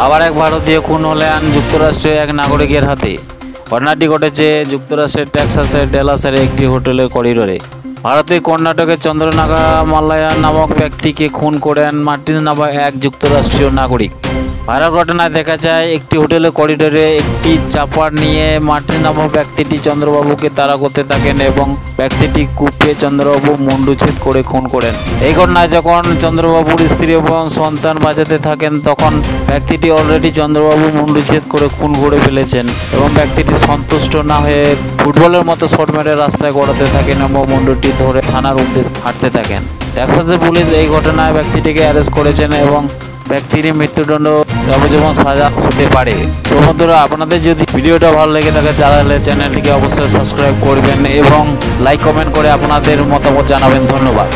আবার এক ভারতীয় খুন হলেন যুক্তরাষ্ট্রের এক নাগরিকের হাতে। ঘটনাটি ঘটেছে যুক্তরাষ্ট্রের টেক্সাসের ডেলাসের একটি হোটেলের করিডোরে। ভারতের কর্ণাটকের চন্দ্রনাগা মাল্লায়া নামক ব্যক্তিকে খুন করেন মার্টিন নামক এক যুক্তরাষ্ট্রীয় নাগরিক। ভাইরাল ঘটনায় দেখা যায় একটি হোটেলের করিডোরে একটি চাপার নিয়ে মার্টিন নামক ব্যক্তিটি চন্দ্রবাবুকে তাড়া করতে থাকেন এবং ব্যক্তিটি কুপিয়ে চন্দ্রবাবু মুন্ডুচ্ছেদ করে খুন করেন। এই ঘটনায় যখন চন্দ্রবাবুর স্ত্রী এবং সন্তান বাঁচাতে থাকেন তখন ব্যক্তিটি অলরেডি চন্দ্রবাবু মুন্ডুচ্ছেদ করে খুন করে ফেলেছেন এবং ব্যক্তিটি সন্তুষ্ট না হয়ে ফুটবলের মতো শট মেরে রাস্তায় গড়াতে থাকেন এবং মুন্ডুটি ধরে থানার উদ্দেশ্যে হাঁটতে থাকেন। টেক্সাসের পুলিশ এই ঘটনায় ব্যক্তিটিকে অ্যারেস্ট করেছেন এবং ব্যক্তির মৃত্যুদণ্ড যাবজ্জীবন সাজা হতে পারে। তো বন্ধুরা, আপনাদের যদি ভিডিওটা ভালো লেগে থাকে তাহলে চ্যানেলটিকে অবশ্যই সাবস্ক্রাইব করবেন এবং লাইক কমেন্ট করে আপনাদের মতামত জানাবেন। ধন্যবাদ।